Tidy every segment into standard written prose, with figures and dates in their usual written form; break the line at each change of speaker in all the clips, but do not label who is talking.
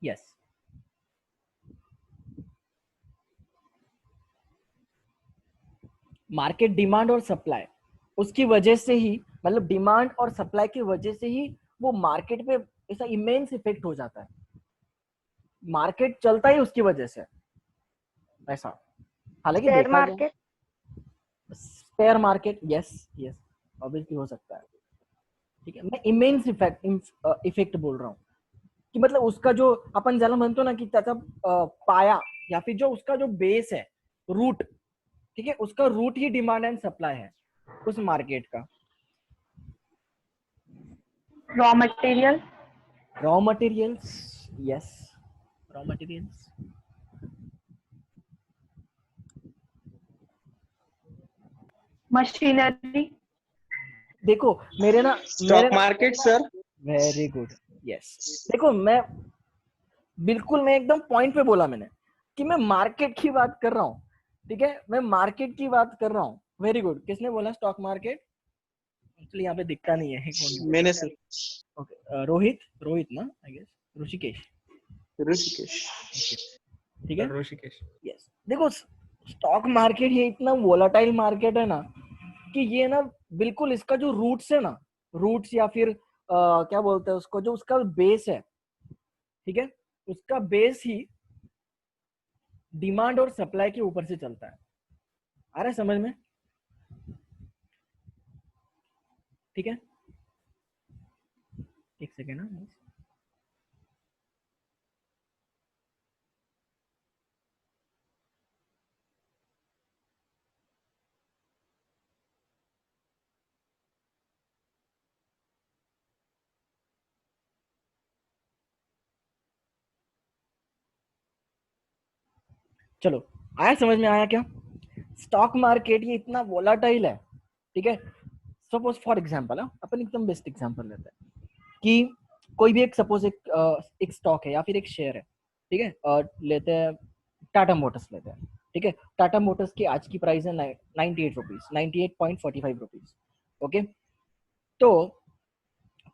Yes, market demand और supply, उसकी वजह से ही, मतलब डिमांड और सप्लाई की वजह से ही वो मार्केट पे ऐसा इमेंस इफेक्ट हो जाता है। मार्केट चलता ही उसकी वजह से ऐसा। हालांकि
शेयर
देखा जाए
market.
Share market, yes yes, obviously हो सकता है। ठीक है, मैं इमेंस इफेक्ट इफेक्ट बोल रहा हूँ कि मतलब उसका जो अपन ज्यादा म्हणतो ना कि त्याचा पाया या फिर जो उसका जो बेस है, रूट, ठीक है, उसका रूट ही डिमांड एंड सप्लाई है उस मार्केट का।
Raw material.
Raw materials, yes, raw materials.
Machinery.
देखो मेरे
स्टॉक
ना,
market sir.
Very good, yes. देखो मैं एकदम पॉइंट पे बोला मैंने कि मैं मार्केट की बात कर रहा हूँ। ठीक है, मैं मार्केट की बात कर रहा हूँ। वेरी गुड, किसने बोला स्टॉक मार्केट? एक्चुअली यहाँ पे दिखता नहीं है कौन बोला।
मैंने सर।
ओके, रोहित, रोहित ना, आई गेस ऋषिकेश।
ऋषिकेश।
ठीक है,
ऋषिकेश।
यस। देखो स्टॉक मार्केट ये इतना वोलाटाइल मार्केट है ना कि ये ना बिल्कुल इसका जो रूट्स है ना, रूट्स या फिर क्या बोलते हैं उसको, जो उसका बेस है, ठीक है, उसका बेस ही डिमांड और सप्लाई के ऊपर से चलता है। आ रहा है समझ में? ठीक है, एक सेकेंड ना। चलो, आया समझ में, आया क्या? स्टॉक मार्केट ये इतना वोलाटाइल है। ठीक है, सपोज फॉर एग्जांपल, अपन एकदम बेस्ट एग्जांपल लेते हैं कि कोई भी एक सपोज एक स्टॉक है या फिर एक शेयर है। ठीक है, लेते हैं टाटा मोटर्स लेते हैं। ठीक है, टाटा मोटर्स की आज की प्राइस है 98 रुपीज, 98.45 रुपीज। ओके, तो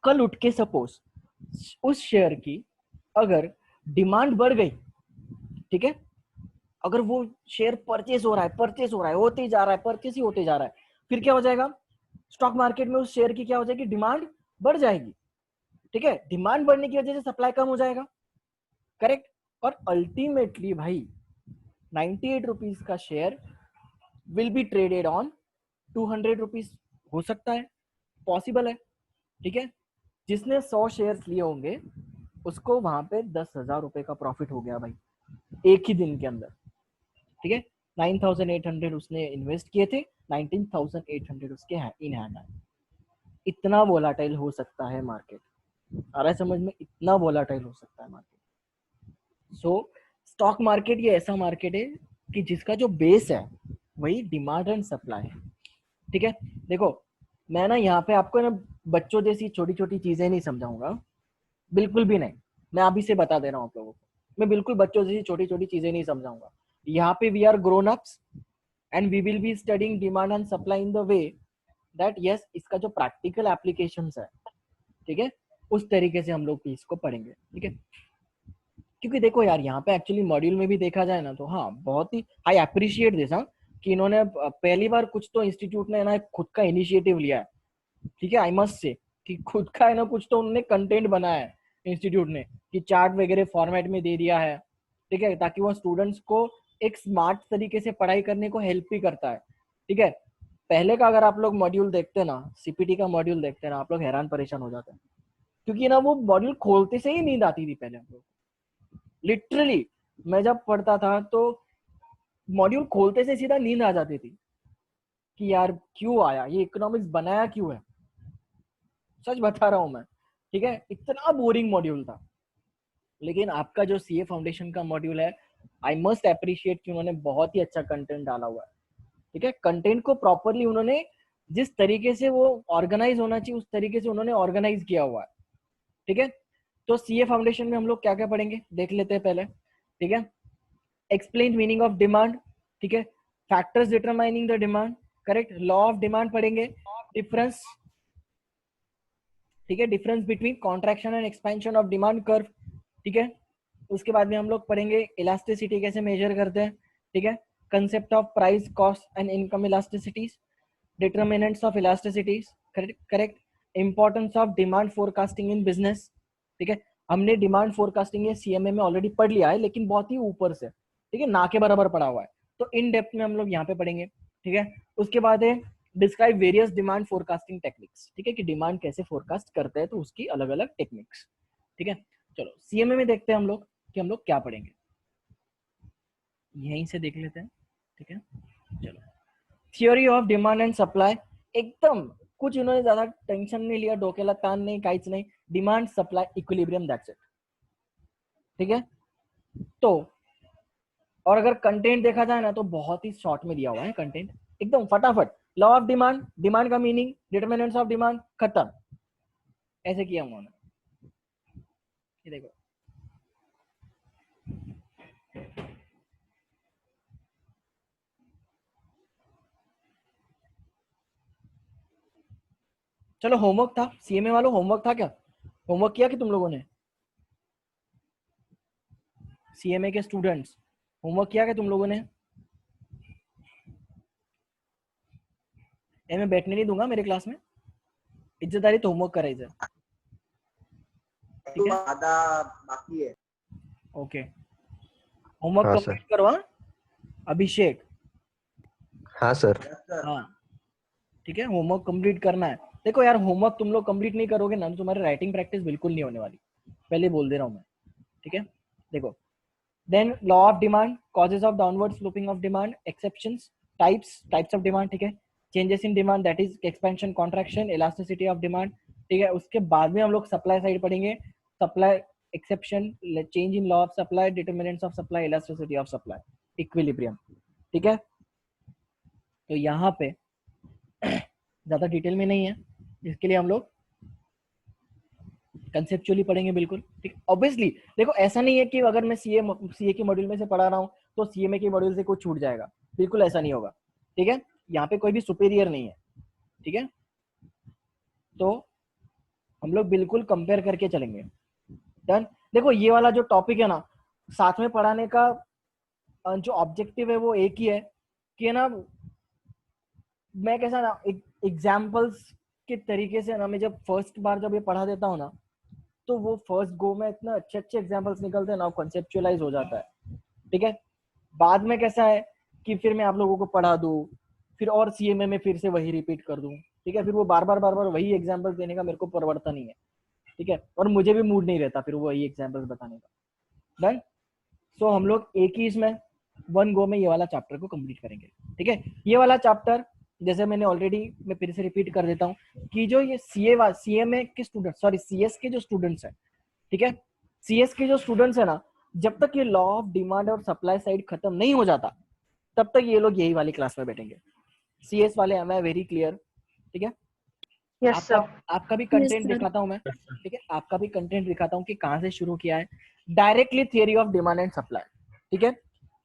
कल उठ के सपोज उस शेयर की अगर डिमांड बढ़ गई, ठीक है, अगर वो शेयर परचेस हो रहा है, परचेस हो रहा है, होते ही जा रहा है, परचेस ही होते जा रहा है, फिर क्या हो जाएगा? स्टॉक मार्केट में उस शेयर की क्या हो जाएगी? डिमांड बढ़ जाएगी। ठीक है, डिमांड बढ़ने की वजह से सप्लाई कम हो जाएगा, करेक्ट। और अल्टीमेटली भाई 98 रुपीज का share will be traded on 200 rupees. हो सकता है, पॉसिबल है। ठीक है, जिसने 100 शेयर्स लिए होंगे उसको वहां पे 10,000 रुपए का प्रॉफिट हो गया भाई, एक ही दिन के अंदर। ठीक है, 9,800 उसने इन्वेस्ट किए थे, 19,800 उसके इन हैंड आए। इतना वोलाटाइल हो सकता है मार्केट। आ रहा है समझ में? इतना वोलाटाइल हो सकता है मार्केट। सो स्टॉक मार्केट ये ऐसा मार्केट है कि जिसका जो बेस है वही डिमांड एंड सप्लाई है। ठीक है, देखो मैं ना यहाँ पे आपको ना बच्चों जैसी छोटी छोटी चीजें नहीं समझाऊंगा, बिल्कुल भी नहीं। मैं अभी से बता दे रहा हूँ आप लोगों को, मैं बिल्कुल बच्चों जैसी छोटी छोटी चीजें नहीं समझाऊंगा। यहाँ पे we are grown ups and we will be studying demand and supply in the way that yes, इसका जो प्रैक्टिकल एप्लीकेशंस है, ठीक है, उस तरीके से हम लोग इसको पढ़ेंगे। ठीक है, क्योंकि देखो यार यहाँ पे एक्चुअली मॉड्यूल में भी देखा जाए ना तो हाँ, बहुत ही आई अप्रिशिएट दिस, हाँ, कि इन्होंने पहली बार कुछ तो इंस्टीट्यूट ने ना खुद का इनिशिएटिव लिया है। ठीक है, आई मस्ट से कि खुद का है ना कुछ तो उन्होंने कंटेंट बनाया है इंस्टीट्यूट ने, कि चार्ट वगैरह फॉर्मेट में दे दिया है। ठीक है, ताकि वो स्टूडेंट्स को एक स्मार्ट तरीके से पढ़ाई करने को हेल्प भी करता है। ठीक है, पहले का अगर आप लोग मॉड्यूल देखते ना, सीपीटी का मॉड्यूल देखते ना, आप लोग हैरान परेशान हो जाते हैं, क्योंकि ना वो मॉड्यूल खोलते से ही नींद आती थी पहले हम लोग। लिटरली मैं जब पढ़ता था तो मॉड्यूल खोलते से सीधा नींद आ जाती थी कि यार क्यों आया ये, इकोनॉमिक्स बनाया क्यों है, सच बता रहा हूं मैं। ठीक है, इतना बोरिंग मॉड्यूल था। लेकिन आपका जो सीए फाउंडेशन का मॉड्यूल है, आई मस्ट अप्रिशिएट कि उन्होंने बहुत ही अच्छा कंटेंट डाला हुआ है। ठीक है, कंटेंट को प्रॉपरली उन्होंने जिस तरीके से वो ऑर्गेनाइज होना चाहिए उस तरीके से उन्होंने ऑर्गेनाइज किया हुआ है। ठीक है, तो सीए फाउंडेशन में हम लोग क्या क्या पढ़ेंगे देख लेते हैं पहले। ठीक है, एक्सप्लेन मीनिंग ऑफ डिमांड। ठीक है, factors determining the demand, correct, law of demand पढ़ेंगे, डिफरेंस, ठीक है, difference between contraction and expansion of demand curve. ठीक है, उसके बाद में हम लोग पढ़ेंगे इलास्टिसिटी कैसे मेजर करते हैं, ठीक है, concept of price cost and income इलास्टिसिटीज, determinants of इलास्टिसिटीज, correct, importance of demand forecasting in business, ठीक है। हमने डिमांड फोरकास्टिंग ये सीएमए में ऑलरेडी पढ़ लिया है, लेकिन बहुत ही ऊपर से, ठीक है, ना के बराबर पढ़ा हुआ है, तो इन डेप्थ में हम लोग यहाँ पे पढ़ेंगे, ठीक है। उसके बाद है describe various demand forecasting techniques, ठीक है, कि डिमांड कैसे फोरकास्ट करते हैं, तो उसकी अलग अलग टेक्निक्स, ठीक है। चलो सीएमए में देखते हैं हम लोग कि हम लोग क्या पढ़ेंगे, यहीं से देख लेते हैं, ठीक है। चलो, theory of demand and supply, एकदम कुछ इन्होंने ज्यादा टेंशन नहीं लिया, डोकेला तान नहीं, काइच नहीं, demand supply equilibrium, that's it, ठीक है। तो और अगर कंटेंट देखा जाए ना तो बहुत ही शॉर्ट में दिया हुआ है कंटेंट, एकदम फटाफट, लॉ ऑफ डिमांड, डिमांड का मीनिंग, डिटरमिनेंट्स ऑफ डिमांड, खत्म, ऐसे किया उन्होंने, ये देखो। चलो होमवर्क था, सीएमए वालों होमवर्क था क्या, होमवर्क किया कि तुम लोगों ने, सीएमए के स्टूडेंट्स होमवर्क किया क्या तुम लोगों ने? मैं बैठने नहीं दूंगा मेरे क्लास में, इज्जतदारी तो होमवर्क करायचं, ठीक है,
आधा बाकी है।
ओके, होमवर्क
हाँ
कंप्लीट करो, हाँ अभिषेक,
हाँ सर।
हाँ ठीक है, होमवर्क कंप्लीट करना है। देखो यार, होमवर्क तुम लोग कंप्लीट नहीं करोगे ना तो तुम्हारी राइटिंग प्रैक्टिस बिल्कुल नहीं होने वाली, पहले बोल दे रहा हूँ मैं, ठीक है। देखो, then law of demand, causes of downward sloping of demand, exceptions, types of demand, ठीक है, changes in demand that is expansion, contraction, elasticity of demand, ठीक है। उसके बाद में हम लोग सप्लाई साइड पढ़ेंगे, supply exception, change in law of supply, determinants of supply, elasticity of supply, equilibrium, ठीक है। तो यहाँ पे ज्यादा डिटेल में नहीं है, इसके लिए हम लोग कंसेप्चुअली पढ़ेंगे बिल्कुल, ठीक। ऑब्वियसली देखो, ऐसा नहीं है कि अगर मैं सीए के मॉड्यूल में से पढ़ा रहा हूँ तो सीएमए के मॉड्यूल से कुछ छूट जाएगा, बिल्कुल ऐसा नहीं होगा, ठीक है। यहाँ पे कोई भी सुपीरियर नहीं है, ठीक है, तो हम लोग बिल्कुल कंपेयर करके चलेंगे, डन। देखो ये वाला जो टॉपिक है ना, साथ में पढ़ाने का जो ऑब्जेक्टिव है वो एक ही है कि ना, मैं कैसा ना एग्जाम्पल्स के तरीके से ना, मैं जब फर्स्ट बार जब ये पढ़ा देता हूँ ना, तो वो फर्स्ट गो में इतना अच्छे अच्छे एग्जाम्पल्स निकलते हैं ना, कॉन्सेप्चुअलाइज हो जाता है, ठीक है। बाद में कैसा है कि फिर मैं आप लोगों को पढ़ा दूं, फिर और सीएमए में फिर से वही रिपीट कर दूं, ठीक है, फिर वो बार बार वही एग्जाम्पल्स देने का मेरे को प्रवृत्ति नहीं है, ठीक है, और मुझे भी मूड नहीं रहता फिर वही एग्जाम्पल्स बताने का, डन। सो हम लोग एक ही इसमें वन गो में ये वाला चैप्टर को कंप्लीट करेंगे, ठीक है। ये वाला चैप्टर जैसे मैंने ऑलरेडी, मैं फिर से रिपीट कर देता हूँ कि जो ये सीएमए के स्टूडेंट, सॉरी सीएस के जो स्टूडेंट्स हैं, ठीक है, सीएस के जो स्टूडेंट्स है ना, जब तक ये लॉ ऑफ डिमांड और सप्लाई साइड खत्म नहीं हो जाता तब तक ये लोग यही वाली क्लास में बैठेंगे, सीएस वाले, एम आई वेरी क्लियर, ठीक है।
Yes sir.
आपका भी कंटेंट दिखाता हूँ मैं, ठीक है, आपका भी कंटेंट दिखाता हूँ कि कहाँ से शुरू किया है, directly theory of demand and supply, ठीक है,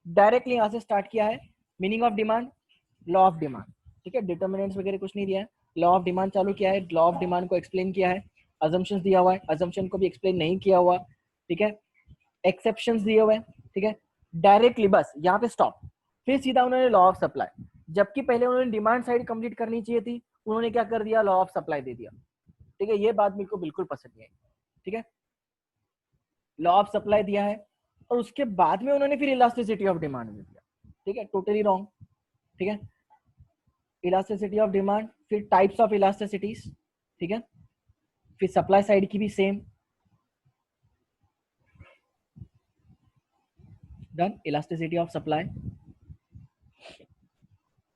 डायरेक्टली यहाँ से स्टार्ट किया है, meaning of demand, law of demand, ठीक है, डिटर्मिनेंट्स वगैरह कुछ नहीं दिया है, लॉ ऑफ डिमांड चालू किया है, लॉ ऑफ डिमांड को एक्सप्लेन किया है, अजम्पशंस दिया हुआ है, अजम्पशन को भी एक्सप्लेन नहीं किया हुआ, ठीक है, एक्सेप्शंस दिए हुए हैं, ठीक है, डायरेक्टली बस यहाँ पे स्टॉप, फिर सीधा उन्होंने लॉ ऑफ सप्लाई, जबकि पहले उन्होंने डिमांड साइड कंप्लीट करनी चाहिए थी, उन्होंने क्या कर दिया, लॉ ऑफ सप्लाई दे दिया, ठीक है। ये बात मेरे को बिल्कुल पसंद नहीं आई, ठीक है, लॉ ऑफ सप्लाई दिया है और उसके बाद में उन्होंने फिर इलास्टिसिटी ऑफ डिमांड दे दिया, ठीक है, टोटली रॉन्ग, ठीक है। इलास्टिसिटी ऑफ डिमांड, फिर टाइप्स ऑफ इलास्टिसिटीज, ठीक है, फिर सप्लाई साइड की भी same, done, elasticity of supply,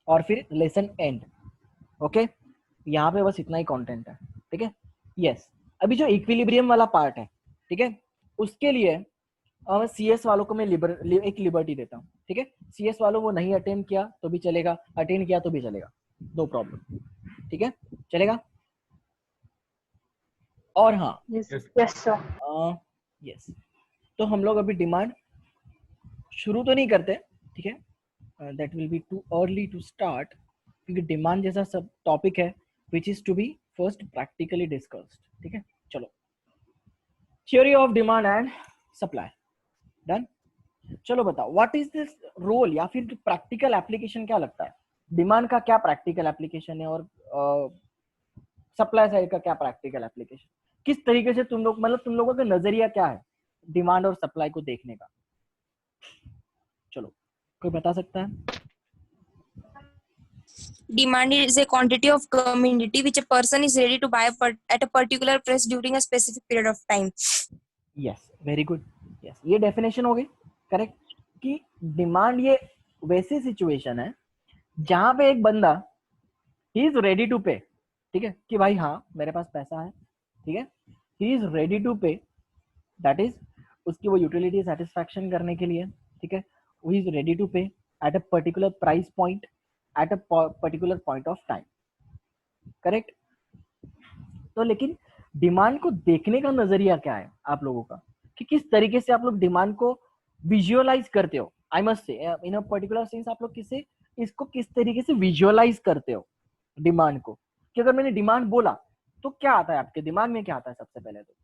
और फिर लेसन एंड, ओके। यहाँ पे बस इतना ही कंटेंट है, ठीक है, यस। अभी जो इक्विलिब्रियम वाला पार्ट है, ठीक है, उसके लिए सीएस वालों को मैं एक लिबर्टी देता हूँ, ठीक है, सीएस वालों वो नहीं अटेंड किया तो भी चलेगा, अटेंड किया तो भी चलेगा, नो प्रॉब्लम, ठीक है, चलेगा। और हाँ,
यस सर।
यस, तो हम लोग अभी डिमांड शुरू तो नहीं करते, ठीक है, that will be too early to start, क्योंकि डिमांड जैसा सब टॉपिक है which is to be first practically discussed, ठीक है। चलो, theory of demand and supply, done. चलो बताओ व्हाट इज दिस रोल या फिर प्रैक्टिकल एप्लीकेशन क्या लगता है, डिमांड का क्या प्रैक्टिकल एप्लीकेशन है और सप्लाई साइड का क्या प्रैक्टिकल एप्लीकेशन, किस तरीके से तुम लोग मतलब तुम लोगों का नजरिया क्या है डिमांड और सप्लाई को देखने का। चलो कोई बता सकता है।
Demand is a quantity of commodity which a person is ready to buy at a particular price during a specific period of time.
Yes very good, yes ये डेफिनेशन हो गई करेक्ट, कि डिमांड ये वैसी सिचुएशन है जहां पे एक बंदा ही इज रेडी टू पे, ठीक है, कि भाई हाँ मेरे पास पैसा है, ठीक है, ही इज रेडी टू पे, दैट इज उसकी वो यूटिलिटी सेटिस्फैक्शन करने के लिए, ठीक है, ही इज रेडी टू पे at a particular price point at a particular point of time, correct. तो लेकिन डिमांड को देखने का नजरिया क्या है आप लोगों का, कि किस तरीके से आप लोग डिमांड को विजुअलाइज करते हो, I must say in a particular sense आप लोग किसे इसको किस तरीके से विजुअलाइज करते हो डिमांड को, कि अगर मैंने डिमांड बोला तो क्या आता है आपके दिमाग में, क्या आता है सबसे पहले तो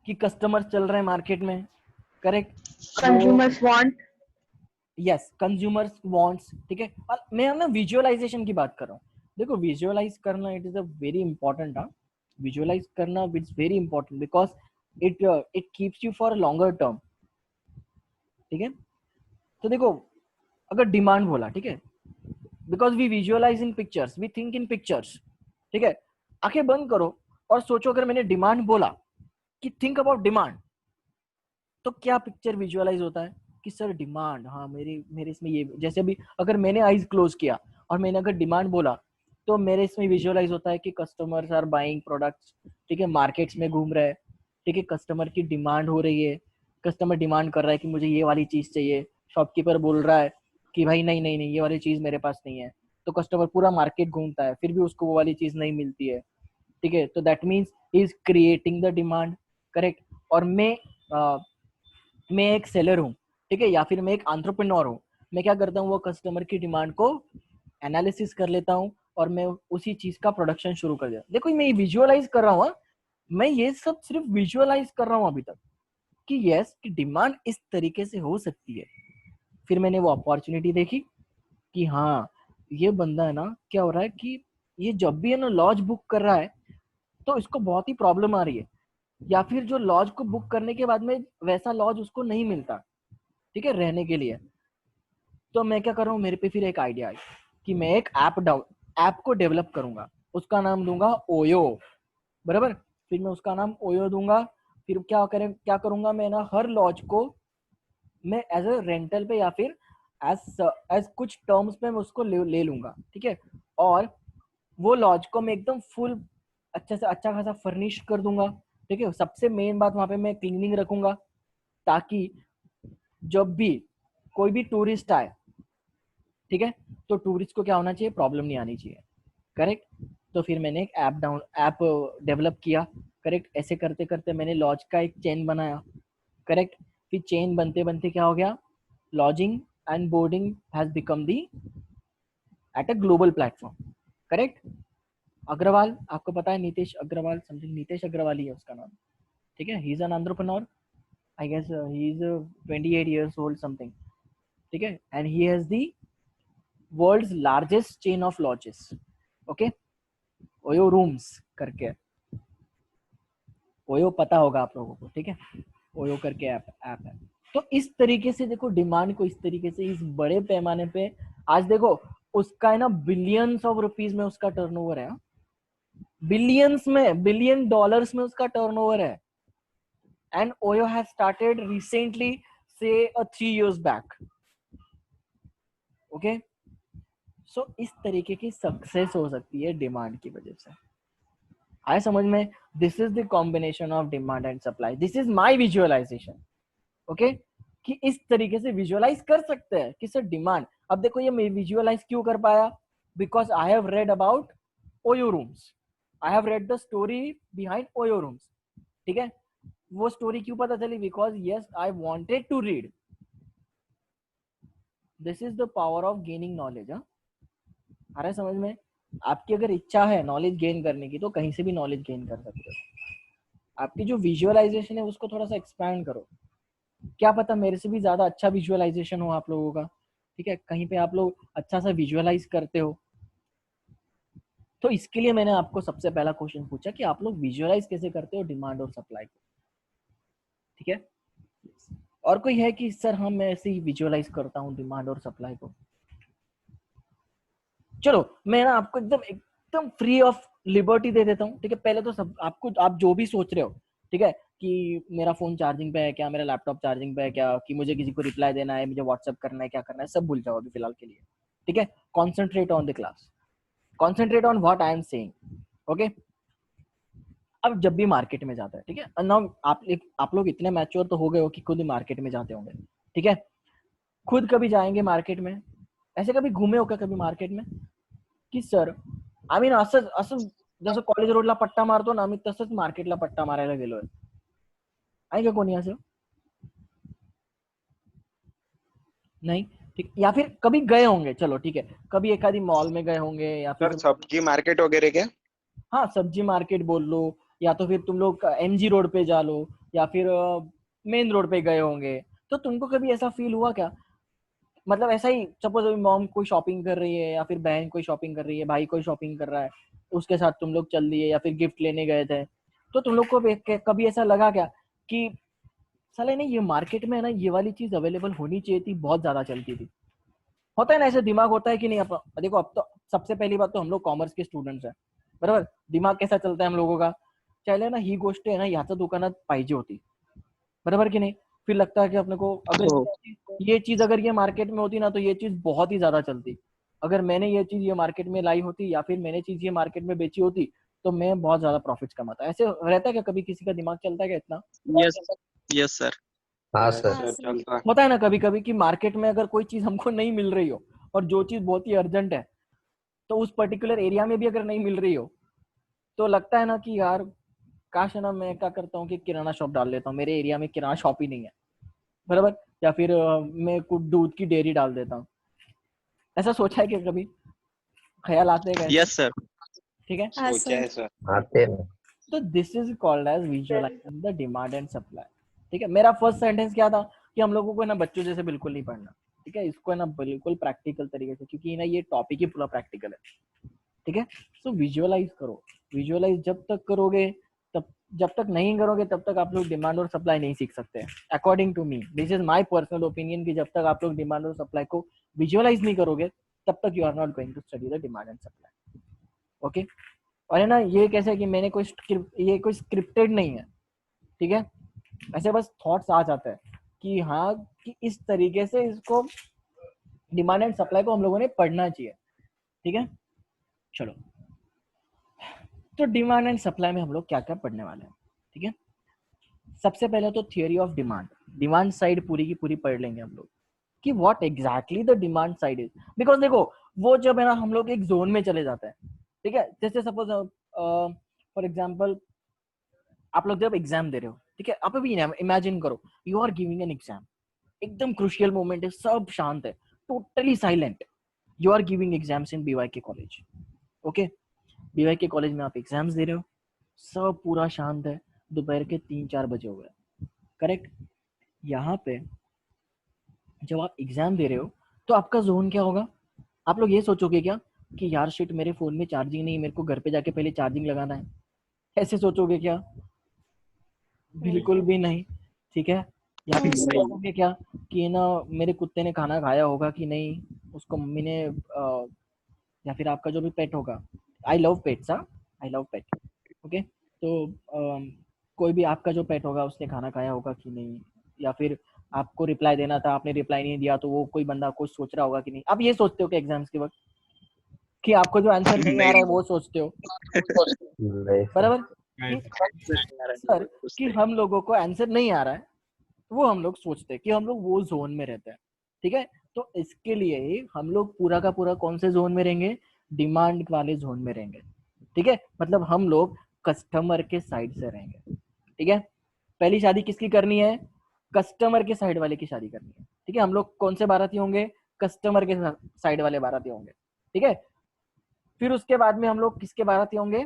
कि कस्टमर्स चल रहे हैं मार्केट में, correct,
Consumers want.
Yes consumers wants, ठीक है। और मैं ना विजुअलाइजेशन की बात कर रहा हूँ, देखो विजुअलाइज करना it is a very important, visualise करना it's very important because it it keeps you for longer term, ठीक है। तो देखो अगर डिमांड बोला, ठीक है, because we visualise in pictures, we think in pictures, ठीक है, आंखें बंद करो और सोचो अगर मैंने डिमांड बोला कि थिंक अबाउट डिमांड, तो क्या पिक्चर विजुअलाइज होता है कि सर डिमांड, हाँ मेरे मेरे इसमें ये, जैसे अभी अगर मैंने आईज क्लोज किया और मैंने अगर डिमांड बोला तो मेरे इसमें विजुअलाइज होता है कि कस्टमर्स आर बाइंग प्रोडक्ट्स, ठीक है, मार्केट्स में घूम रहे हैं, ठीक है, कस्टमर की डिमांड हो रही है, कस्टमर डिमांड कर रहा है कि मुझे ये वाली चीज चाहिए, शॉपकीपर बोल रहा है कि भाई नहीं नहीं नहीं ये वाली चीज मेरे पास नहीं है, तो कस्टमर पूरा मार्केट घूमता है फिर भी उसको वो वाली चीज नहीं मिलती है, ठीक है, तो that means he is creating the demand, correct. और मैं एक सेलर हूँ, ठीक है, या फिर मैं एक एंटरप्रेन्योर हूँ, मैं क्या करता हूँ वो कस्टमर की डिमांड को एनालिसिस कर लेता हूँ और मैं उसी चीज का प्रोडक्शन शुरू कर देता हूँ। देखो मैं विजुअलाइज कर रहा हूँ, मैं ये सब सिर्फ विजुअलाइज कर रहा हूँ अभी तक कि यस कि डिमांड इस तरीके से हो सकती है। फिर मैंने वो अपॉर्चुनिटी देखी कि हाँ ये बंदा है ना, क्या हो रहा है कि ये जब भी है ना लॉज बुक कर रहा है तो इसको बहुत ही प्रॉब्लम आ रही है, या फिर जो लॉज को बुक करने के बाद में वैसा लॉज उसको नहीं मिलता, ठीक है, रहने के लिए। तो मैं क्या कर रहा हूँ, मेरे पे फिर एक आइडिया आई कि मैं एक ऐप को डेवलप करूंगा, उसका नाम दूंगा ओयो, बराबर। फिर मैं उसका नाम ओयो दूंगा, फिर क्या करूंगा मैं ना, हर लॉज को मैं एज अ रेंटल पे या फिर एज कुछ टर्म्स पे मैं उसको ले लूंगा, ठीक है, और वो लॉज को मैं एकदम फुल अच्छे से अच्छा खासा फर्निश कर दूंगा, ठीक है। सबसे मेन बात वहां पे मैं क्लीनिंग रखूंगा ताकि जब भी कोई भी टूरिस्ट आए, ठीक है, तो टूरिस्ट को क्या होना चाहिए, प्रॉब्लम नहीं आनी चाहिए, करेक्ट। तो फिर मैंने एक ऐप डेवलप किया, करेक्ट। ऐसे करते करते मैंने लॉज का एक चेन बनाया, करेक्ट। फिर चेन बनते बनते क्या हो गया, lodging and boarding has become the at a global platform, correct. Agarwal आपको पता है, नीतीश अग्रवाल, समथिंग नीतीश अग्रवाल ही है उसका नाम, ठीक है, he is an entrepreneur, I guess he is 28 years old something, ठीक है, and he has the world's largest chain of lodges, okay, Oyo rooms करके, ओयो पता होगा आप लोगों को, ठीक है, ओयो करके ऐप है। तो इस तरीके से देखो डिमांड को, इस तरीके से इस बड़े पैमाने पे आज देखो उसका है ना बिलियंस ऑफ रुपीज में उसका टर्नओवर है, बिलियंस में, बिलियन डॉलर्स में उसका टर्नओवर है, and OYO has started recently से 3 years बैक, ओके। सो इस तरीके की सक्सेस हो सकती है डिमांड की वजह से, आए समझ में। This is the combination of demand and supply, this is my visualisation, okay, कि इस तरीके से विजुअलाइज कर सकते हैं कि सर डिमांड। अब देखो ये मैं विजुअलाइज क्यों कर पाया, because I have read about OYO rooms, I have read the story behind OYO rooms, ठीक है। वो स्टोरी क्यों पता चली, because yes I wanted to read, this is the power of gaining knowledge. आ रहा है समझ में, आपकी अगर इच्छा है नॉलेज गेन करने की तो कहीं से भी नॉलेज गेन कर सकते हो। आपकी जो विजुअलाइजेशन है उसको थोड़ा सा एक्सपैंड करो। क्या पता मेरे से भी ज्यादा अच्छा विजुअलाइजेशन हो आप लोगों का, ठीक है, कहीं पे आप लोग अच्छा सा विजुअलाइज करते हो। तो इसके लिए मैंने आपको सबसे पहला क्वेश्चन पूछा कि आप लोग विजुअलाइज कैसे करते हो डिमांड और सप्लाई को, ठीक है। और कोई है कि सर हम मैं ऐसे ही विजुअलाइज करता हूँ डिमांड और सप्लाई को? चलो मैं ना आपको एकदम एकदम फ्री ऑफ लिबर्टी दे देता हूँ, ठीक है। पहले तो सब आपको आप जो भी सोच रहे हो, ठीक है, कि मेरा फोन चार्जिंग पे है क्या, मेरा लैपटॉप चार्जिंग पे है क्या, कि मुझे किसी को रिप्लाई देना है, मुझे व्हाट्सएप करना है, क्या करना है, सब भूल जाओ अभी फिलहाल के लिए, ठीक है। Concentrate on the class, concentrate on what I am saying, okay. अब जब भी मार्केट में जाता है, ठीक है, नाउ आप लोग इतने मैच्योर तो हो गए हो कि खुद मार्केट में जाते होंगे, ठीक है। खुद कभी जाएंगे मार्केट में, ऐसे कभी घूमे हो क्या कभी मार्केट में की सर आम्ही ना असंच असं जसं कॉलेज रोडला पट्टा मारतो ना आम्ही तसंच मार्केटला पट्टा मारायला गेलोय, आहे का कोणी असं? नहीं, ठीक। या फिर कभी गए होंगे, चलो ठीक है, कभी एक आधी मॉल में गए होंगे या फिर
सर सब्जी मार्केट वगैरह क्या?
हाँ सब्जी मार्केट बोल लो, या तो फिर तुम लोग एमजी रोड पे जा लो, या फिर मेन रोड पे गए होंगे। तो तुमको कभी ऐसा फील हुआ क्या, मतलब ऐसा ही सपोज अभी मॉम कोई शॉपिंग कर रही है या फिर बहन कोई शॉपिंग कर रही है, भाई कोई शॉपिंग कर रहा है, उसके साथ तुम लोग चल दिए या फिर गिफ्ट लेने गए थे, तो तुम लोग को कभी ऐसा लगा क्या कि साले नहीं ये मार्केट में है ना ये वाली चीज अवेलेबल होनी चाहिए थी, बहुत ज्यादा चलती थी। होता है ना ऐसे, दिमाग होता है कि नहीं। देखो अब तो सबसे पहली बात तो हम लोग कॉमर्स के स्टुडंट्स हैं, बरोबर। दिमाग कैसा चलता है हम लोगों का, चाहे ना ही गोष्ट आहे ना ह्याच्या दुकानात पाहिजे होती, बराबर की नहीं। फिर लगता है कि अपने को अगर
हो.
ये चीज अगर ये मार्केट में होती ना तो ये चीज बहुत ही ज्यादा चलती। अगर मैंने ये चीज ये मार्केट में लाई होती या फिर मैंने चीज ये मार्केट में बेची होती तो मैं बहुत ज्यादा प्रॉफिट्स कमाता। ऐसे रहता है क्या, कभी किसी का दिमाग चलता है क्या इतना?
Yes yes sir.
हाँ
Yes,
सर।
sir, चलता है.
होता है ना कभी कभी कि मार्केट में अगर कोई चीज हमको नहीं मिल रही हो और जो चीज बहुत ही अर्जेंट है, तो उस पर्टिकुलर एरिया में भी अगर नहीं मिल रही हो तो लगता है ना कि यार काश है ना मैं क्या करता हूँ कि किराना शॉप डाल लेता हूँ, मेरे एरिया में किराना शॉप ही नहीं है, बराबर। या फिर मैं कुछ दूध की डेयरी डाल देता हूँ। ऐसा सोचा है कि कभी ख्याल आते हैं कैसे?
Yes sir.
ठीक है,
हाँ
सोचा
सर.
है सर.
आते हैं।
तो this is called as visualising the demand and supply. ठीक है, मेरा फर्स्ट सेंटेंस क्या था कि हम लोगों को ना बच्चों जैसे बिल्कुल नहीं पढ़ना, ठीक है, इसको है ना बिल्कुल प्रैक्टिकल तरीके से, क्योंकि ना ये टॉपिक ही पूरा प्रैक्टिकल है, ठीक है। सो विजुअलाइज करो, विजुअलाइज जब तक करोगे तब, जब तक नहीं करोगे तब तक आप लोग डिमांड और सप्लाई नहीं सीख सकते। According to me, this is my personal opinion, कि जब तक आप लोग डिमांड और सप्लाई को विजुअलाइज नहीं करोगे तब तक you are not going to study the demand and supply, okay. और है ना ये कैसे कि मैंने कोई ये कोई स्क्रिप्टेड नहीं है, ठीक है, ऐसे बस थॉट्स आ जाते हैं कि हाँ कि इस तरीके से इसको डिमांड एंड सप्लाई को हम लोगों ने पढ़ना चाहिए, ठीक है। चलो, तो डिमांड एंड सप्लाई में हम लोग क्या क्या पढ़ने वाले हैं, ठीक है। सबसे पहले तो theory of demand, demand side पूरी की पूरी पढ़ लेंगे हम लोग कि what exactly the demand side is. Because देखो वो जब है ना हम लोग एक जोन में चले जाते हैं, ठीक है, जैसे सपोज फॉर एग्जांपल आप लोग जब एग्जाम दे रहे हो, ठीक है, आप अभी इमेजिन करो you are giving an exam, एकदम क्रुशियल मोमेंट है, सब शांत है, totally silent, you are giving exams in B Y K college, okay. B Y K college में आप एग्जाम्स दे रहे हो, सब पूरा शांत है, दोपहर के 3-4 बजे हो गए, करेक्ट। यहाँ पे जब आप एग्जाम दे रहे हो तो आपका जोन क्या होगा, आप लोग ये सोचोगे क्या कि यार शिट मेरे फोन में चार्जिंग नहीं, मेरे को घर पे जाके पहले चार्जिंग लगाना है, ऐसे सोचोगे क्या? बिल्कुल भी नहीं, ठीक है। या फिर ये
नहीं.
सोचोगे क्या कि ना मेरे कुत्ते ने खाना खाया होगा कि नहीं, उसको मम्मी ने या फिर आपका जो भी पेट होगा, आई लव पेट्स, हाँ, आई लव पेट, ओके। तो कोई भी आपका जो पेट होगा उसने खाना खाया होगा कि नहीं, या फिर आपको रिप्लाई देना था आपने रिप्लाई नहीं दिया तो वो कोई बंदा कुछ सोच रहा होगा कि नहीं, आप ये सोचते हो कि एग्जाम्स के वक्त कि आपको जो आंसर नहीं आ रहा है वो सोचते हो,
नहीं सर।
बराबर। कि सर कि हम लोगों को आंसर नहीं आ रहा है वो हम लोग सोचते हैं कि हम लोग वो जोन में रहते हैं, ठीक है। तो इसके लिए हम लोग पूरा का पूरा कौन से जोन में रहेंगे, डिमांड वाले जोन में रहेंगे, ठीक है। मतलब हम लोग कस्टमर के साइड से रहेंगे, ठीक है। पहली शादी किसकी करनी है, कस्टमर के साइड वाले की शादी करनी है, ठीक है। हम लोग कौन से बाराती होंगे, कस्टमर के साइड वाले बाराती होंगे, ठीक है। फिर उसके बाद में हम लोग किसके बाराती होंगे?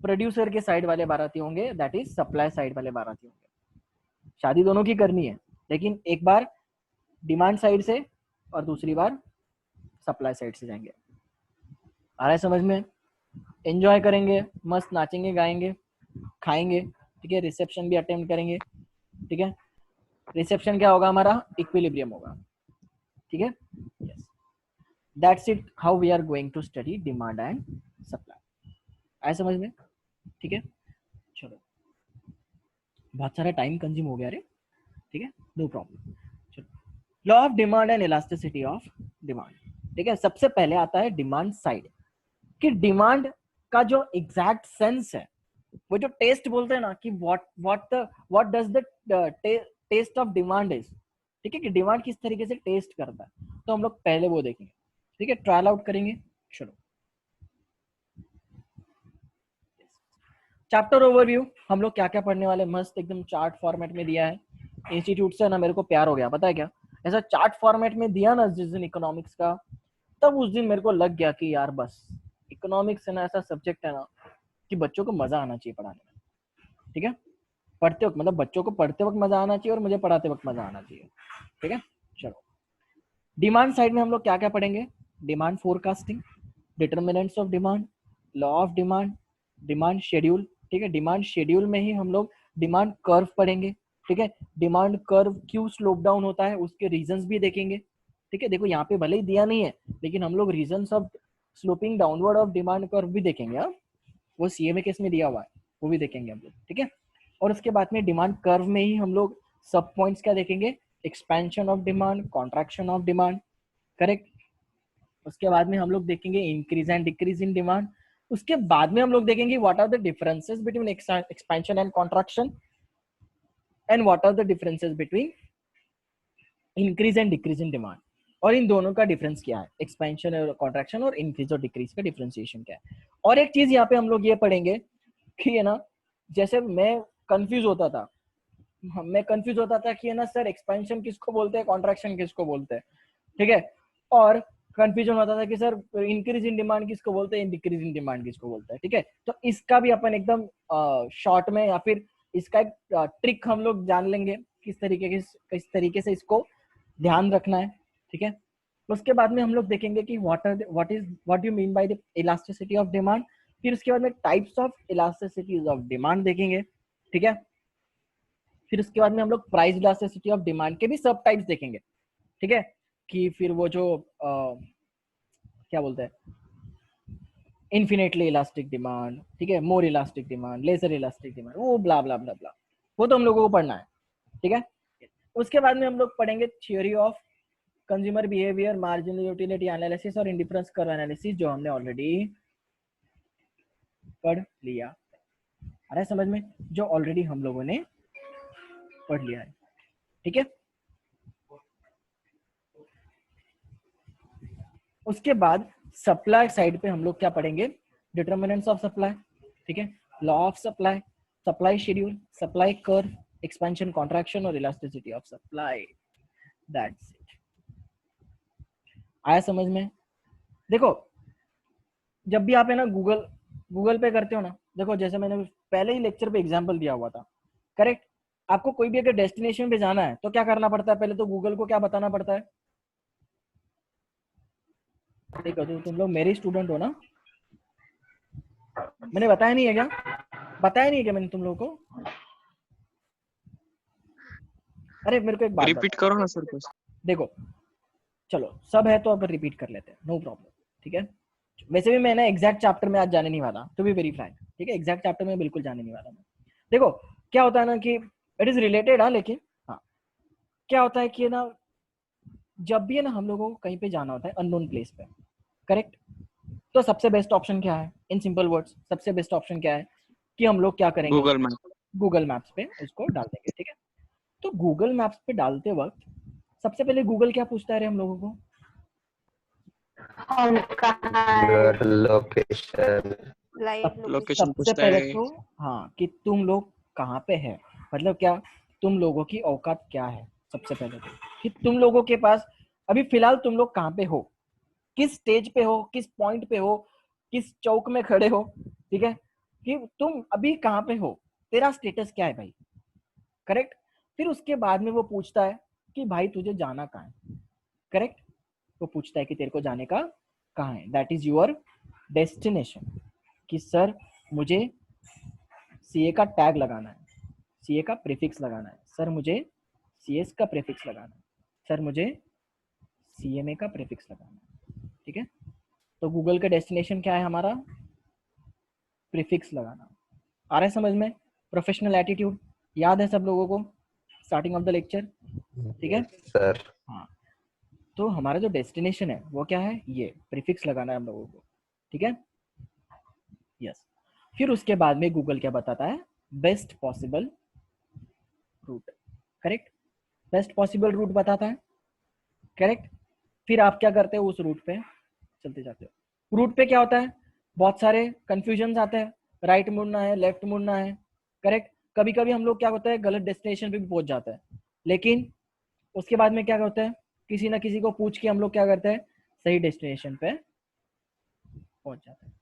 प्रोड्यूसर के साइड वाले बाराती होंगे, दैट इज सप्लाई साइड वाले बाराती होंगे। शादी दोनों की करनी है, लेकिन एक बार डिमांड साइड से और दूसरी बार सप्लाई साइड से जाएंगे। आ रहा है समझ में? एंजॉय करेंगे, मस्त नाचेंगे गाएंगे खाएंगे, ठीक है। रिसेप्शन भी अटेंड करेंगे, ठीक है। रिसेप्शन क्या होगा हमारा? इक्विलिब्रियम होगा, ठीक है। Yes, that's it, how we are going to study demand and supply. आया समझ में? ठीक है, चलो बहुत सारा टाइम कंज्यूम हो गया रे, ठीक है, नो प्रॉब्लम। चलो, law of demand and elasticity of demand, ठीक है। सबसे पहले आता है डिमांड साइड, कि डिमांड का जो एग्जैक्ट सेंस है, वो जो टेस्ट बोलते हैं ना कि what does the test of demand is, ठीक है, कि डिमांड किस तरीके से टेस्ट करता है, तो हम लोग पहले वो देखेंगे, ठीक है, ट्रायल आउट करेंगे। चलो, चैप्टर ओवरव्यू हम लोग क्या क्या पढ़ने वाले, मस्त एकदम चार्ट फॉर्मेट में दिया है। इंस्टीट्यूट से ना मेरे को प्यार हो गया, पता है क्या, ऐसा चार्ट फॉर्मेट में दिया ना जिस दिन इकोनॉमिक्स का, तब उस दिन मेरे को लग गया कि यार बस इकोनॉमिक्स है ना ऐसा सब्जेक्ट है ना कि बच्चों को मजा आना चाहिए पढ़ाने में, ठीक है। पढ़ते वक्त मतलब बच्चों को पढ़ते वक्त मजा आना चाहिए और मुझे पढ़ाते वक्त मजा आना चाहिए, ठीक है। चलो, डिमांड साइड में हम लोग क्या क्या पढ़ेंगे? Demand forecasting, determinants of demand, law of demand, demand schedule, ठीक है। डिमांड शेड्यूल में ही हम लोग डिमांड कर्व पढ़ेंगे, ठीक है। डिमांड कर्व क्यों स्लोप डाउन होता है उसके रीजंस भी देखेंगे, ठीक है। देखो यहाँ पे भले ही दिया नहीं है, लेकिन हम लोग reasons of sloping downward of demand curve भी देखेंगे। हाँ, वो सीएमए केस में दिया हुआ है, वो भी देखेंगे हम लोग, ठीक है। और उसके बाद में डिमांड कर्व में ही हम लोग सब पॉइंट्स क्या देखेंगे? Expansion of demand, contraction of demand, correct. उसके बाद में हम लोग देखेंगे increase and decrease in demand. उसके बाद में हम लोग देखेंगे what are the differences between expansion and contraction, and what are the differences between increase and decrease in demand, और इन दोनों का डिफरेंस क्या है, एक्सपेंशन और कॉन्ट्रैक्शन और इंक्रीज और डिक्रीज का डिफरेंशिएशन क्या है। और एक चीज यहाँ पे हम लोग ये पढ़ेंगे कि है ना, जैसे मैं कंफ्यूज होता था कि है ना सर एक्सपेंशन किसको बोलते हैं, कॉन्ट्रैक्शन किसको बोलते हैं, ठीक है। और कंफ्यूजन होता था कि सर इंक्रीज इन डिमांड किसको बोलते हैं, डिक्रीज इन डिमांड किसको बोलते हैं, ठीक है। तो इसका भी अपन एकदम शॉर्ट में या फिर इसका एक ट्रिक हम लोग जान लेंगे किस तरीके से इसको ध्यान रखना है, ठीक है। उसके बाद में हम लोग देखेंगे कि what you mean by the elasticity of demand. फिर उसके बाद में टाइप्स ऑफ इलास्टिसिटीज ऑफ डिमांड देखेंगे, ठीक है। फिर उसके बाद में हम लोग प्राइस इलास्टिसिटी ऑफ डिमांड के भी सब टाइप्स देखेंगे, ठीक है। कि फिर वो जो क्या बोलते हैं, इन्फिनेटली इलास्टिक डिमांड, ठीक है, more elastic demand, lesser elastic demand, वो ब्ला ब्ला ब्ला ब्ला, वो तो हम लोगों को पढ़ना है, ठीक है। उसके बाद में हम लोग पढ़ेंगे theory of consumer behaviour, marginal utility analysis और इंडिफरेंस कर्व एनालिसिस, जो हमने ऑलरेडी पढ़ लिया। आ रहा है समझ में? जो ऑलरेडी हम लोगों ने पढ़ लिया है, ठीक है। उसके बाद सप्लाई साइड पे हम लोग क्या पढ़ेंगे? डिटर्मिनेंट्स ऑफ सप्लाई, ठीक है, law of supply, supply schedule, supply curve, expansion, contraction और elasticity of supply. That's it. आया समझ में? देखो, जब भी आप है ना गूगल पे करते हो ना, देखो जैसे मैंने पहले ही लेक्चर पे एग्जांपल दिया हुआ था, करेक्ट। आपको कोई भी अगर डेस्टिनेशन पे जाना है तो क्या करना पड़ता है? पहले तो गूगल को क्या बताना पड़ता है? देखो, तो तुम लोग मेरे स्टूडेंट हो ना, मैंने बताया नहीं है क्या? बताया नहीं है क्या मैंने तुम लोगों को? अरे मेरे को एक बात
रिपीट करो ना सर कुछ।
देखो, चलो सब है तो अब रिपीट कर लेते हैं, नो प्रॉब्लम, ठीक है। वैसे भी मैंने एग्जैक्ट चैप्टर में आज जाने नहीं वाला, टू बी वेरी फ्रैंक, ठीक है। एग्जैक्ट चैप्टर में बिल्कुल जाने नहीं वाला मैं। देखो क्या होता है ना कि इट इज रिलेटेड, हाँ, लेकिन हाँ, क्या होता है कि ना जब भी है ना हम लोगों को कहीं पे जाना होता है अननोन प्लेस पे, करेक्ट, तो सबसे बेस्ट ऑप्शन क्या है? इन सिंपल वर्ड्स सबसे बेस्ट ऑप्शन क्या है कि हम लोग क्या करेंगे? गूगल मैप्स पे उसको डाल देंगे, ठीक है। तो गूगल मैप्स पे डालते वक्त सबसे पहले गूगल क्या पूछता है हम लोगों को?
हम कहाँ
लोकेशन,
लोकेशन
सबसे
पूछता
पहले
है।
तो हाँ कि तुम लोग कहाँ पे है, मतलब क्या तुम लोगों की औकात क्या है, सबसे पहले तो कि तुम लोगों के पास अभी फिलहाल तुम लोग कहाँ पे हो, किस स्टेज पे हो, किस पॉइंट पे हो, किस चौक में खड़े हो, ठीक है, कि तुम अभी कहाँ पे हो, तेरा स्टेटस क्या है भाई, करेक्ट। फिर उसके बाद में वो पूछता है कि भाई तुझे जाना कहाँ है, करेक्ट। वो पूछता है कि तेरे को जाने का कहाँ है, दैट इज योर डेस्टिनेशन। कि सर मुझे सीए का टैग लगाना है, सीए का प्रीफिक्स लगाना है, सर मुझे सीएस का प्रीफिक्स लगाना है, सर मुझे सीएमए का प्रीफिक्स लगाना है, ठीक है। तो गूगल का डेस्टिनेशन क्या है हमारा, प्रीफिक्स लगाना। आ रहा है समझ में, प्रोफेशनल एटीट्यूड याद है सब लोगों को स्टार्टिंग ऑफ द लेक्चर, ठीक है।
सर
हाँ, तो हमारा जो डेस्टिनेशन है वो क्या है, ये प्रीफिक्स लगाना है हम लोगों को, ठीक है, यस। फिर उसके बाद में गूगल क्या बताता है, best possible route, correct, best possible route बताता है, करेक्ट। फिर आप क्या करते हो, उस रूट पे चलते जाते हो। रूट पे क्या होता है, बहुत सारे कंफ्यूजन आते हैं, राइट मुड़ना है, लेफ्ट मुड़ना है, करेक्ट। कभी कभी हम लोग क्या होता है, गलत डेस्टिनेशन पे भी पहुंच जाता है, लेकिन उसके बाद में क्या करते हैं, किसी ना किसी को पूछ के हम लोग क्या करते हैं, सही डेस्टिनेशन पे पहुंच जाते हैं।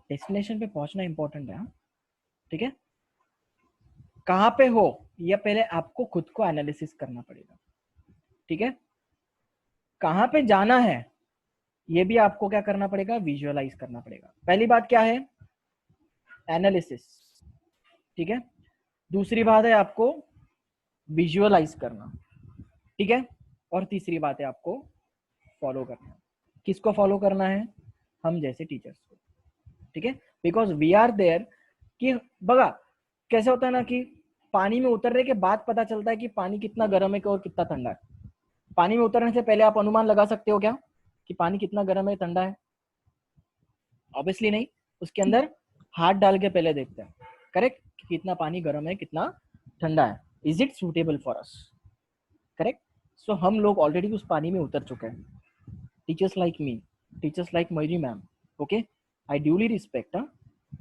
डेस्टिनेशन पे पहुंचना इंपॉर्टेंट है, ठीक है। कहाँ पे हो यह पहले आपको खुद को एनालिसिस करना पड़ेगा, ठीक है। कहाँ पे जाना है ये भी आपको क्या करना पड़ेगा, विजुअलाइज करना पड़ेगा। पहली बात क्या है, एनालिसिस, ठीक है। दूसरी बात है आपको विजुअलाइज करना, ठीक है। और तीसरी बात है आपको फॉलो करना। किसको फॉलो करना है, हम जैसे टीचर्स को, ठीक है। बिकॉज वी आर देयर, कि बगा कैसे होता है ना कि पानी में उतरने के बाद पता चलता है कि पानी कितना गर्म है और कितना ठंडा है। पानी में उतरने से पहले आप अनुमान लगा सकते हो क्या कि पानी कितना गर्म है ठंडा है, ऑब्वियसली नहीं। उसके अंदर हाथ डाल के पहले देखते हैं, करेक्ट, कि कितना पानी गर्म है कितना ठंडा है, is it suitable for us, correct. So हम लोग ऑलरेडी उस पानी में उतर चुके हैं, teachers like me, teachers like Mayuri ma'am, okay, I duly respect,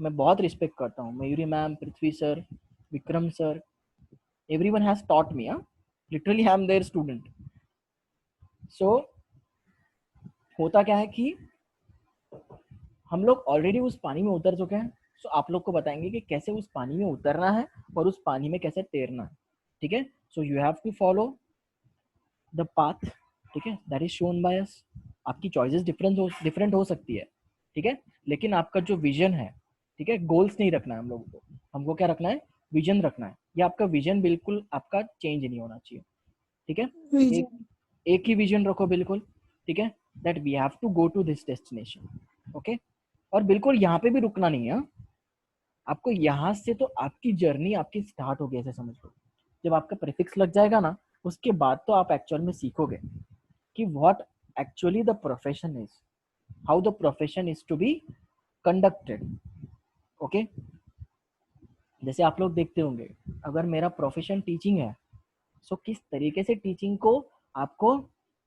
मैं बहुत रिस्पेक्ट करता हूँ Mayuri ma'am, Prithvi sir, Vikram sir, everyone has taught me, literally I am their student. So होता क्या है कि हम लोग ऑलरेडी उस पानी में उतर चुके हैं, सो आप लोग को बताएंगे कि कैसे उस पानी में उतरना है और उस पानी में कैसे तैरना है, ठीक है। So you have to follow the path, ठीक है, that is shown by us. आपकी चॉइसेस डिफरेंट हो सकती है, ठीक है, लेकिन आपका जो विजन है, ठीक है, गोल्स नहीं रखना है हम लोगों को, हमको क्या रखना है, विजन रखना है। ये आपका विजन बिल्कुल आपका चेंज नहीं होना चाहिए, ठीक है। एक ही विजन रखो बिल्कुल, ठीक है, that we have to go to this destination, okay. और बिल्कुल यहाँ पे भी रुकना नहीं है, आपको यहाँ से तो आपकी जर्नी आपकी स्टार्ट हो गई, ऐसे समझ लो। जब आपका प्रीफिक्स लग जाएगा ना, उसके बाद तो आप एक्चुअल में सीखोगे कि what actually the profession is, how the profession is to be conducted, okay. जैसे आप लोग देखते होंगे, अगर मेरा प्रोफेशन टीचिंग है, सो किस तरीके से टीचिंग को आपको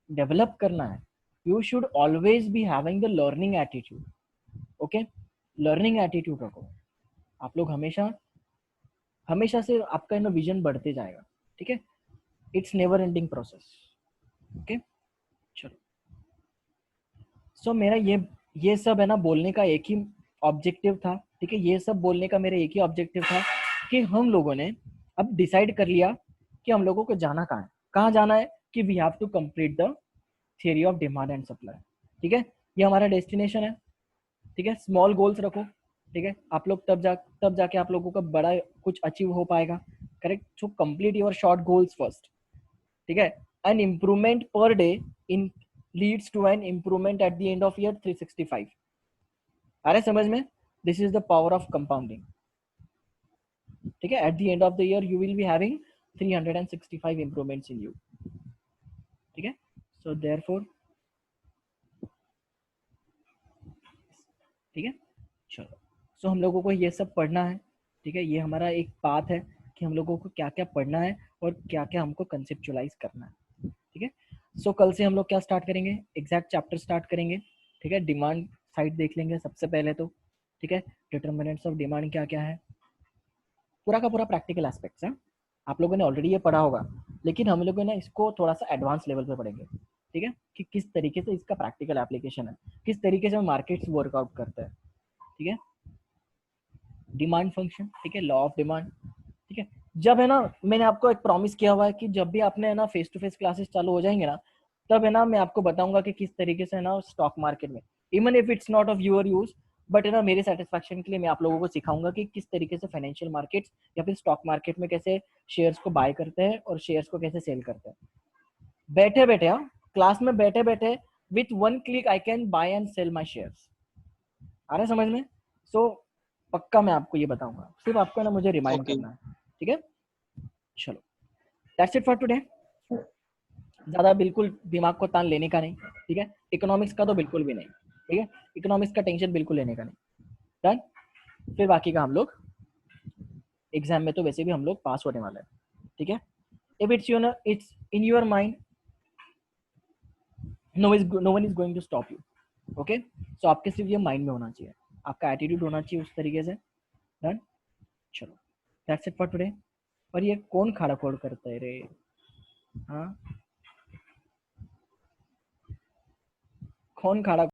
डेवलप करना है, you should always be having the learning attitude, okay. Learning attitude रखो आप लोग, हमेशा हमेशा से आपका ना विजन बढ़ते जाएगा, ठीक है। It's never ending process, okay. चलो, सो मेरा ये सब है ना बोलने का एक ही ऑब्जेक्टिव था, ठीक है। ये सब बोलने का मेरा एक ही ऑब्जेक्टिव था कि हम लोगों ने अब डिसाइड कर लिया कि हम लोगों को जाना कहाँ है, कहाँ जाना है, कि we have to complete the theory of demand and supply, ठीक है। ये हमारा डेस्टिनेशन है, ठीक है। स्मॉल गोल्स रखो, ठीक है, आप लोग तब जाके आप लोगों का बड़ा कुछ अचीव हो पाएगा, correct. So complete your short goals first, ठीक है। An improvement per day in leads to an improvement at the end of year 365। अरे समझ में, this is the power of compounding, ठीक है। At the end of the year you will be having 365 improvements in you, ठीक है। So therefore, ठीक है, चलो। सो हम लोगों को ये सब पढ़ना है, ठीक है। ये हमारा एक पाथ है कि हम लोगों को क्या क्या पढ़ना है और क्या क्या हमको कंसेप्चुअलाइज करना है, ठीक है। सो कल से हम लोग क्या स्टार्ट करेंगे, एग्जैक्ट चैप्टर स्टार्ट करेंगे, ठीक है। डिमांड साइड देख लेंगे सबसे पहले तो, ठीक है। डिटर्मिनेंट्स ऑफ डिमांड क्या क्या है, पूरा का पूरा प्रैक्टिकल एस्पेक्ट्स है। आप लोगों ने ऑलरेडी ये पढ़ा होगा, लेकिन हम लोगों ने इसको थोड़ा सा एडवांस लेवल पे पढ़ेंगे, ठीक है, कि किस तरीके से इसका प्रैक्टिकल एप्लीकेशन है, किस तरीके से मार्केट्स वर्कआउट करते हैं, ठीक है। डिमांड फंक्शन, ठीक है, लॉ ऑफ डिमांड, ठीक है। जब है ना, मैंने आपको एक प्रॉमिस किया हुआ है कि जब भी आपने है ना फेस टू फेस क्लासेस चालू हो जाएंगे ना, तब है ना मैं आपको बताऊंगा कि किस तरीके से है ना स्टॉक मार्केट में, even if it's not of your use, but है ना मेरे सेटिस्फैक्शन के लिए मैं आप लोगों को सिखाऊंगा कि किस तरीके से फाइनेंशियल मार्केट्स या फिर स्टॉक मार्केट में कैसे शेयर्स को बाय करते हैं और शेयर्स को कैसे सेल करते हैं। बैठे बैठे, हाँ, क्लास में बैठे बैठे with one click I can buy and sell my shares. आ रहा है समझ में? सो पक्का मैं आपको ये बताऊंगा, सिर्फ आपको ना मुझे रिमाइंड
Okay.
करना है, ठीक है। चलो, दैट्स इट फॉर टुडे। ज्यादा बिल्कुल दिमाग को तान लेने का नहीं, ठीक है। इकोनॉमिक्स का तो बिल्कुल भी नहीं, ठीक है, इकोनॉमिक्स का टेंशन बिल्कुल लेने का नहीं। डन। फिर बाकी का हम लोग एग्जाम में तो वैसे भी हम लोग पास होने वाले हैं, ठीक है। If it's in your mind, no one is going to stop you, okay. So आपके सिर्फ ये माइंड में होना चाहिए, आपका एटीट्यूड होना चाहिए उस तरीके से। डन। चलो, दैट्स इट फॉर टुडे। और ये कौन खाड़ा खोड़ करता है रे? हाँ, कौन खाड़ा